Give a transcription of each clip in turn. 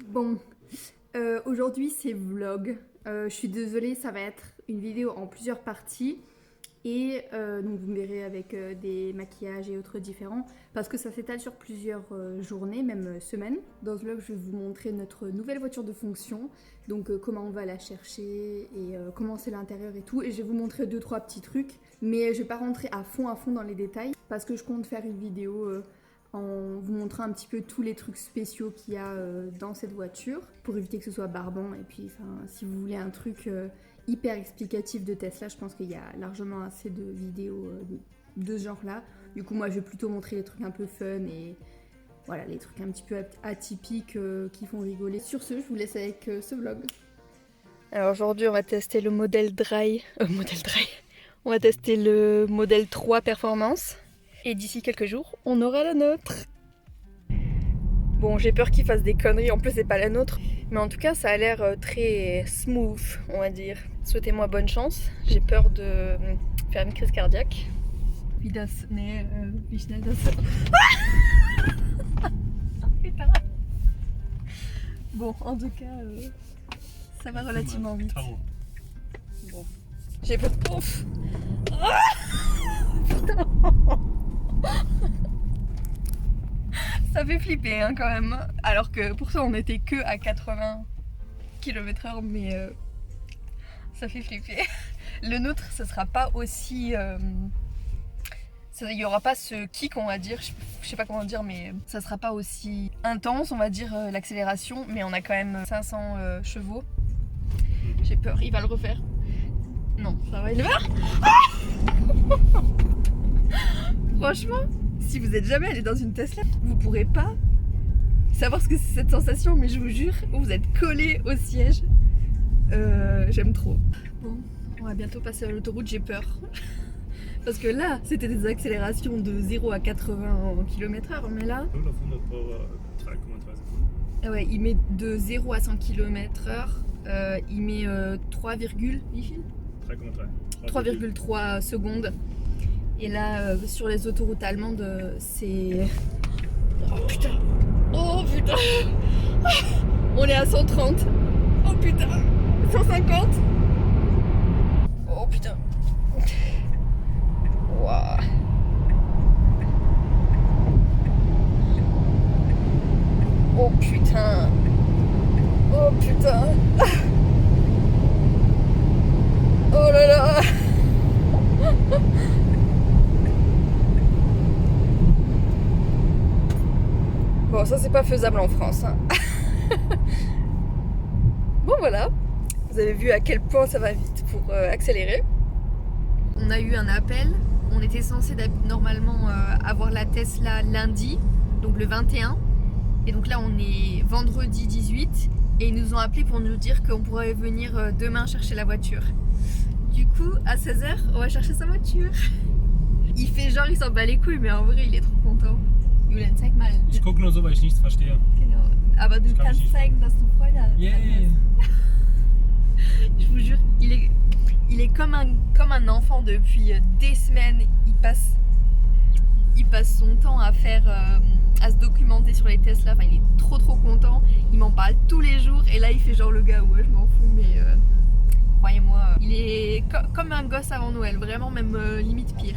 Bon, aujourd'hui c'est vlog. Je suis désolée, ça va être une vidéo en plusieurs parties. Et donc vous me verrez avec des maquillages et autres différents. Parce que ça s'étale sur plusieurs journées, même semaines. Dans ce vlog, je vais vous montrer notre nouvelle voiture de fonction. Donc comment on va la chercher et comment c'est l'intérieur et tout. Et je vais vous montrer 2-3 petits trucs. Mais je vais pas rentrer à fond dans les détails. Parce que je compte faire une vidéo en vous montrant un petit peu tous les trucs spéciaux qu'il y a dans cette voiture pour éviter que ce soit barbant. Et puis si vous voulez un truc hyper explicatif de Tesla, je pense qu'il y a largement assez de vidéos de ce genre là. Du coup moi je vais plutôt montrer les trucs un peu fun et voilà, les trucs un petit peu atypiques qui font rigoler. Sur ce, je vous laisse avec ce vlog. Alors aujourd'hui on va tester le modèle Dry. On va tester le modèle 3 Performance. Et d'ici quelques jours, on aura la nôtre. Bon, j'ai peur qu'il fasse des conneries, en plus c'est pas la nôtre. Mais en tout cas, ça a l'air très smooth, on va dire. Souhaitez-moi bonne chance. J'ai peur de faire une crise cardiaque. Wie schnell das... Putain. Bon, en tout cas, ça va relativement vite. Bon. J'ai peur. Ouf. Putain. Ça fait flipper hein, quand même. Alors que pour ça on était que à 80 km/h, mais ça fait flipper. Le nôtre, ça sera pas aussi... il y aura pas ce kick, on va dire, je sais pas comment dire, mais ça sera pas aussi intense, on va dire, l'accélération, mais on a quand même 500 chevaux. J'ai peur, il va le refaire. Non, ça va, il va. Ah. Franchement, si vous êtes jamais allé dans une Tesla, vous pourrez pas savoir ce que c'est cette sensation, mais je vous jure, vous êtes collé au siège. J'aime trop. Bon, on va bientôt passer à l'autoroute, j'ai peur. Parce que là, c'était des accélérations de 0 à 80 km/h, mais là... Ah ouais, il met de 0 à 100 km/h, il met 3,3 secondes. Et là, sur les autoroutes allemandes, c'est... Oh putain! Oh putain! On est à 130! Oh putain! 150! Oh putain! Waouh! Oh putain! Oh putain! Oh là là! Bon, ça c'est pas faisable en France. Hein. Bon voilà, vous avez vu à quel point ça va vite pour accélérer. On a eu un appel, on était censé normalement avoir la Tesla lundi, donc le 21. Et donc là on est vendredi 18 et ils nous ont appelé pour nous dire qu'on pourrait venir demain chercher la voiture. Du coup, à 16h, on va chercher sa voiture. Il fait genre, il s'en bat les couilles, mais en vrai, il est trop content. Julian, zeig mal. Ich gucke nur so, weil ich nichts verstehe. Genau. Aber du kannst zeigen, dass du Freude hast. Yeah. Je vous jure, il est comme un enfant depuis des semaines. Il passe son temps à se documenter sur les Tesla. Enfin, il est trop content. Il m'en parle tous les jours. Et là, il fait genre le gars, ouais, je m'en fous, mais croyez-moi, il est comme un gosse avant Noël. Vraiment, même limite pire.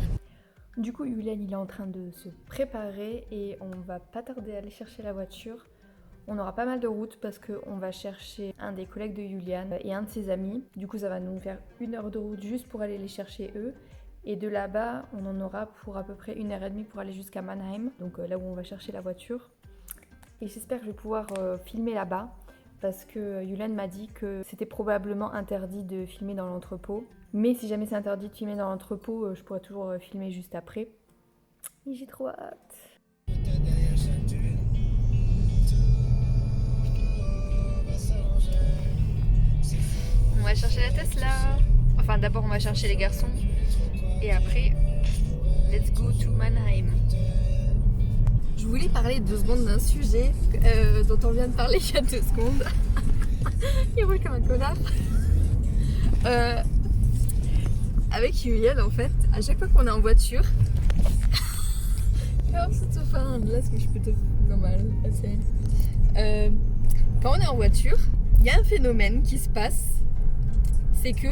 Du coup, Yulian, il est en train de se préparer et on va pas tarder à aller chercher la voiture. On aura pas mal de route parce qu'on va chercher un des collègues de Yulian et un de ses amis. Du coup, ça va nous faire 1 heure de route juste pour aller les chercher eux. Et de là-bas, on en aura pour à peu près 1h30 pour aller jusqu'à Mannheim, donc là où on va chercher la voiture. Et j'espère que je vais pouvoir filmer là-bas parce que Yulian m'a dit que c'était probablement interdit de filmer dans l'entrepôt. Mais si jamais c'est interdit de filmer dans l'entrepôt, je pourrais toujours filmer juste après. Et j'ai trop hâte. On va chercher la Tesla. Enfin, d'abord on va chercher les garçons. Et après, let's go to Mannheim. Je voulais parler 2 secondes d'un sujet dont on vient de parler il y a 2 secondes. Il roule comme un connard. Avec Julian, en fait, à chaque fois qu'on est en voiture, hör auf so zu fahren, lass mich bitte normal erzählen. quand on est en voiture, il y a un phénomène qui se passe. C'est que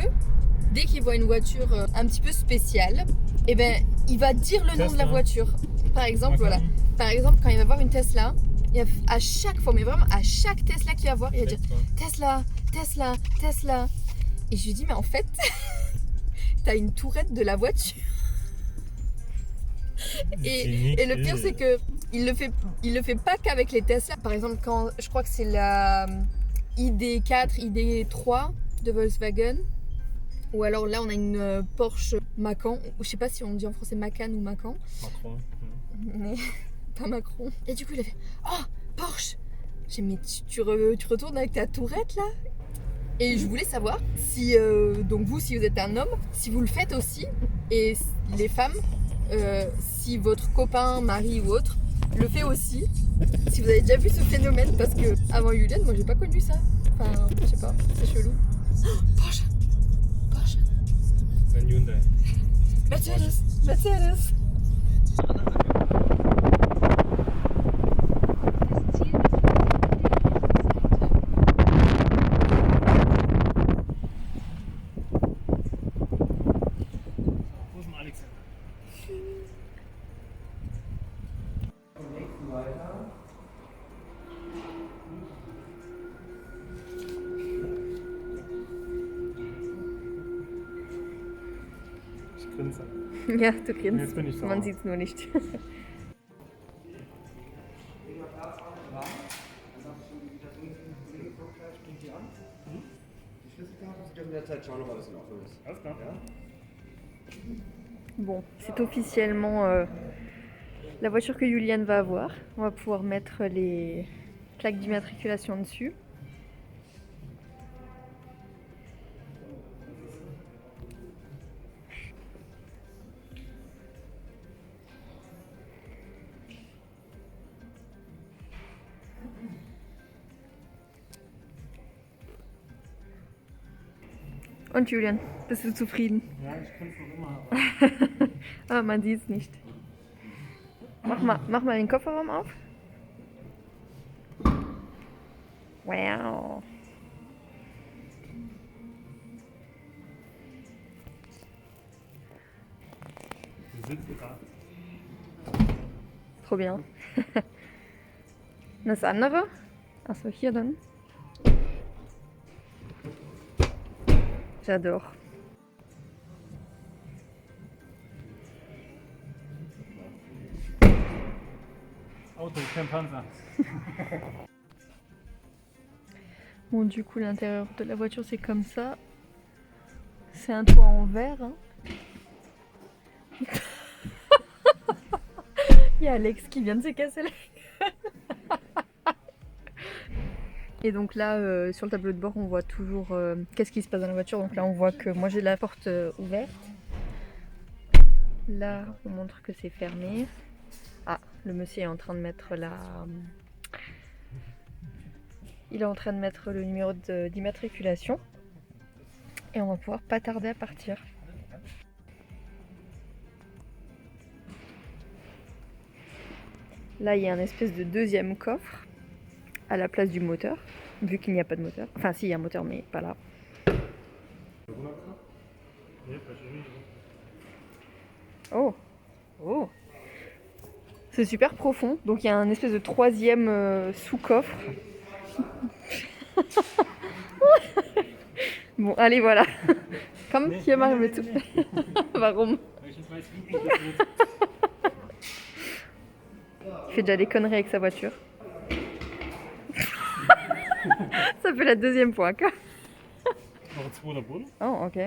dès qu'il voit une voiture un petit peu spéciale, eh ben, il va dire le nom de la voiture. Par exemple, voilà. Par exemple, quand il va voir une Tesla, à chaque fois, mais vraiment à chaque Tesla qu'il va voir, il va dire Tesla, Tesla, Tesla. Et je lui dis, mais en fait, t'as une tourette de la voiture. Et le pire, c'est que il le fait pas qu'avec les Tesla. Par exemple, quand je crois que c'est la ID4, ID3 de Volkswagen. Ou alors là, on a une Porsche Macan. Je sais pas si on dit en français Macan ou Macan. Macron. Mais pas Macron. Et du coup, il a fait oh, Porsche. J'ai dit, mais tu retournes avec ta tourette là? Et je voulais savoir si, donc vous, si vous êtes un homme, si vous le faites aussi. Et les femmes, si votre copain, mari ou autre le fait aussi. Si vous avez déjà vu ce phénomène, parce que avant Juliane, moi j'ai pas connu ça. Enfin, je sais pas, c'est chelou. Oh, Porsche. Porsche. C'est un Hyundai. Mercedes. Mercedes. Wo ist denn Alexander? Ich grinse. Ja, du grinst. Jetzt bin ich sauer. Man sieht es nur nicht. Alles klar. Bon, c'est officiellement la voiture que Juliane va avoir. On va pouvoir mettre les plaques d'immatriculation dessus. Und Julian, bist du zufrieden? Ja, ich grinse noch immer. Aber man sieht es nicht. Mach mal den Kofferraum auf. Wow. Wir sitzen gerade. Trop bien. Das andere? Achso, hier dann. J'adore. Auto, kein Panzer. Bon, du coup, l'intérieur de la voiture, c'est comme ça. C'est un toit en verre. Hein. Il y a Alex qui vient de se casser la gueule. Et donc là, sur le tableau de bord, on voit toujours qu'est-ce qui se passe dans la voiture. Donc là, on voit que moi, j'ai la porte ouverte. Là, on montre que c'est fermé. Ah, le monsieur est en train de mettre la... Il est en train de mettre le numéro d'immatriculation. Et on va pouvoir pas tarder à partir. Là, il y a un espèce de deuxième coffre à la place du moteur, vu qu'il n'y a pas de moteur. Enfin, si, il y a un moteur, mais pas là. Oh, oh. C'est super profond, donc il y a un espèce de troisième sous-coffre. Bon, allez, voilà. Komm, hier machen wir zu. Warum? Il fait déjà des conneries avec sa voiture. Ça fait la deuxième fois, quoi. Oh, ok.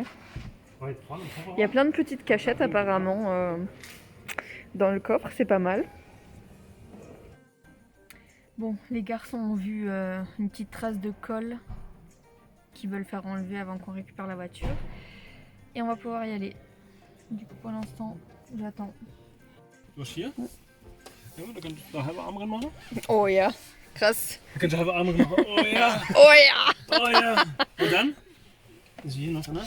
Il y a plein de petites cachettes apparemment dans le coffre, c'est pas mal. Bon, les garçons ont vu une petite trace de colle qu'ils veulent faire enlever avant qu'on récupère la voiture. Et on va pouvoir y aller. Du coup, pour l'instant, j'attends. Was hier? Ja, da kannst du halbe Armrennen machen. Oh ja, krass. Da kannst du halbe Armrennen machen. Oh ja. Oh ja. Oh ja. Und dann? Ist hier noch einer?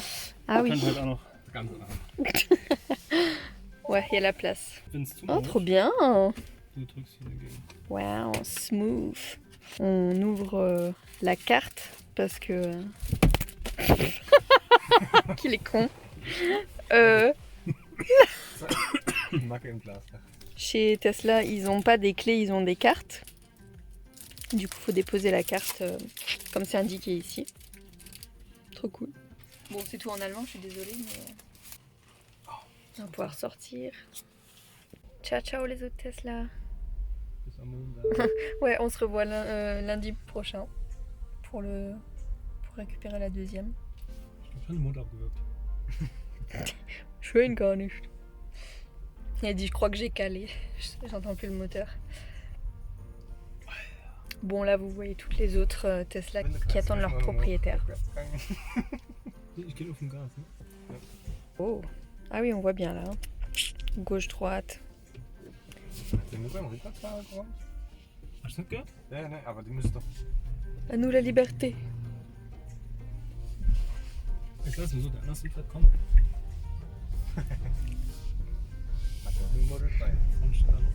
Ah oui. Kann halt auch noch ganz nah. Ouais, il y a la place. Wenn's zu Oh, ist, trop bien. du drückst hier dagegen. Wow, smooth. On ouvre la carte parce que... qu'il est con. Macke im Glas. Chez Tesla, ils n'ont pas des clés, ils ont des cartes. Du coup, il faut déposer la carte comme c'est indiqué ici. Trop cool. Bon, c'est tout en allemand, je suis désolée, mais on va pouvoir sortir. Ciao, ciao les autres Tesla. Bis am Montag. Ouais, on se revoit lundi prochain pour récupérer la deuxième. Ich hab schon den Mund abgewürgt. Schön gar nicht. Il a dit, je crois que j'ai calé. J'entends plus le moteur. Bon, là, vous voyez toutes les autres Tesla qui attendent leur propriétaire. Ich geh auf den Gas, ne? Oh, ah oui, on voit bien là. Gauche-droite. Den muss beim Rückwärtsfahrer kommen? Hast du nicht gehört? Ja, ne, aber die müsste doch. À nous la liberté. Ich lass ihn so, der andere Sieg kommen. Hat doch nur Model 3. Sonst steht da noch.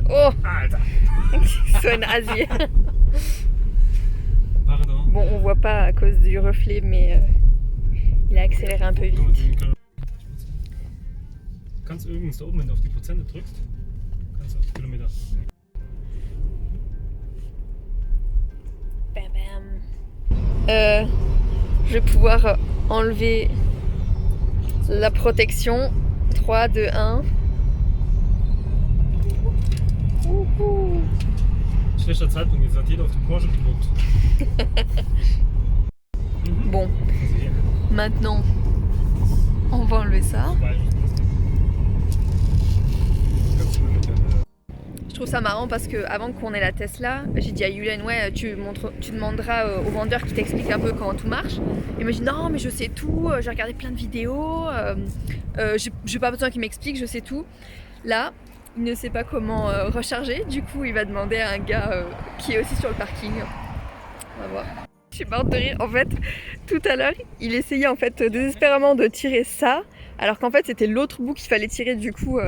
Oh, Alter! so un Asie. Pardon. Bon, on voit pas à cause du reflet, mais il a accéléré un peu vite. Du kannst übrigens da oben, wenn du auf die Prozente drückst, kannst du auf die Kilometer. Bam, bam. Je vais pouvoir enlever la protection. 3, 2, 1. Schlechter Zeitpunkt, jetzt hat jeder auf den Porsche gedruckt. Bon, maintenant, on va enlever ça. Je trouve ça marrant parce que avant qu'on ait la Tesla, j'ai dit à Yulen, ouais, tu demanderas au vendeur qui t'explique un peu comment tout marche. Il m'a dit non, mais je sais tout, j'ai regardé plein de vidéos, j'ai pas besoin qu'il m'explique, je sais tout. Là, il ne sait pas comment recharger, du coup, il va demander à un gars qui est aussi sur le parking. On va voir. Je suis morte de rire. En fait, tout à l'heure, il essayait en fait désespérément de tirer ça, alors qu'en fait, c'était l'autre bout qu'il fallait tirer. Du coup,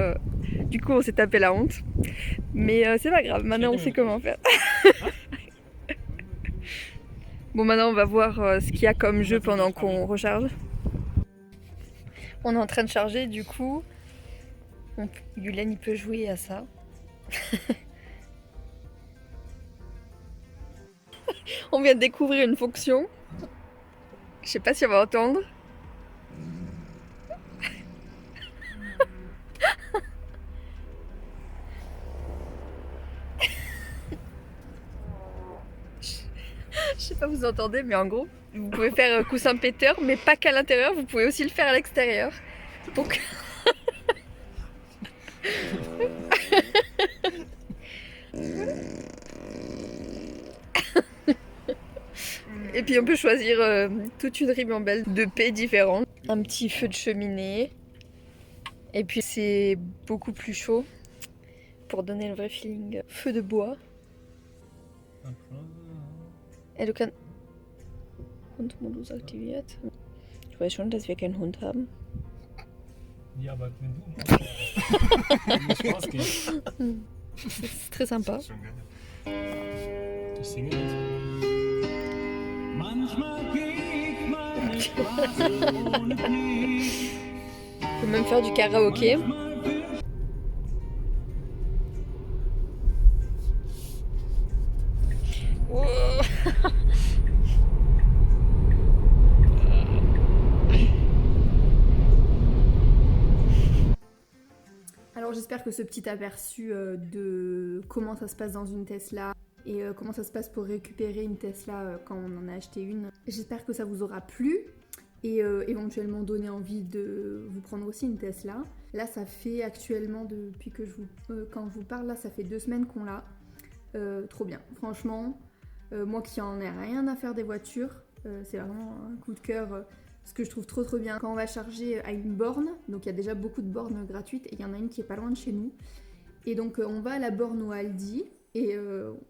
on s'est tapé la honte. Mais c'est pas grave. Maintenant, on sait comment faire. Bon, maintenant, on va voir ce qu'il y a comme jeu pendant qu'on recharge. On est en train de charger, du coup, Yulen, il peut jouer à ça. On vient de découvrir une fonction. Je sais pas si on va entendre. Je sais pas si vous entendez, mais en gros, vous pouvez faire coussin péteur, mais pas qu'à l'intérieur, vous pouvez aussi le faire à l'extérieur. Donc... Et puis on peut choisir toute une ribambelle de paix différentes. Un petit feu de cheminée. Et puis c'est beaucoup plus chaud pour donner le vrai feeling. Feu de bois. Et du kannst... Hundmodus aktiviert. Ich weiß schon, dass wir keinen Hund haben. Ja, aber wenn du nicht rausgehst. C'est très sympa. Schon geil. Ich singe jetzt. On peut même faire du karaoké. Wow. Alors j'espère que ce petit aperçu de comment ça se passe dans une Tesla et comment ça se passe pour récupérer une Tesla quand on en a acheté une, j'espère que ça vous aura plu et éventuellement donner envie de vous prendre aussi une Tesla. Là ça fait actuellement, depuis que quand je vous parle, là ça fait 2 semaines qu'on l'a. Trop bien, franchement, moi qui en ai rien à faire des voitures, c'est vraiment un coup de cœur. Ce que je trouve trop bien, quand on va charger à une borne, donc il y a déjà beaucoup de bornes gratuites et il y en a une qui est pas loin de chez nous. Et donc on va à la borne au Aldi et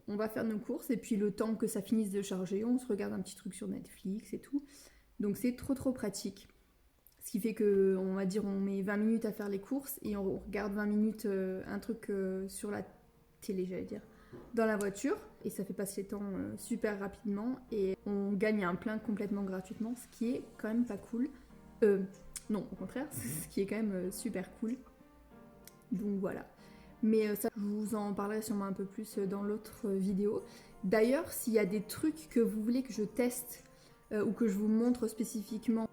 on va faire nos courses et puis le temps que ça finisse de charger, on se regarde un petit truc sur Netflix et tout. Donc c'est trop pratique. Ce qui fait que, on va dire, on met 20 minutes à faire les courses et on regarde 20 minutes un truc sur la télé, j'allais dire. dans la voiture et ça fait passer le temps super rapidement et on gagne un plein complètement gratuitement, ce qui est quand même pas cool. Non, au contraire, ce qui est quand même super cool. Donc voilà. Mais ça, je vous en parlerai sûrement un peu plus dans l'autre vidéo. D'ailleurs, s'il y a des trucs que vous voulez que je teste ou que je vous montre spécifiquement,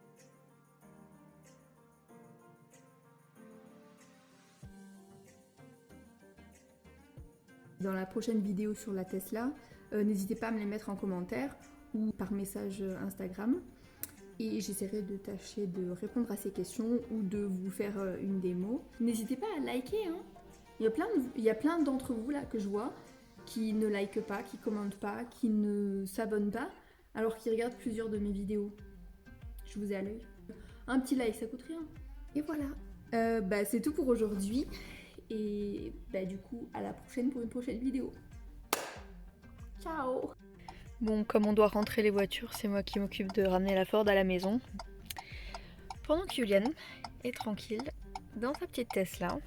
dans la prochaine vidéo sur la Tesla, n'hésitez pas à me les mettre en commentaire ou par message Instagram. Et j'essaierai de tâcher de répondre à ces questions ou de vous faire une démo. N'hésitez pas à liker, hein. Il y a plein d'entre vous là que je vois qui ne likent pas, qui commentent pas, qui ne s'abonnent pas, alors qu'ils regardent plusieurs de mes vidéos. Je vous ai à l'œil. Un petit like, ça coûte rien. Et voilà. C'est tout pour aujourd'hui. Et du coup, à la prochaine pour une prochaine vidéo. Ciao! Bon, comme on doit rentrer les voitures, c'est moi qui m'occupe de ramener la Ford à la maison. Pendant que Julian est tranquille dans sa petite Tesla.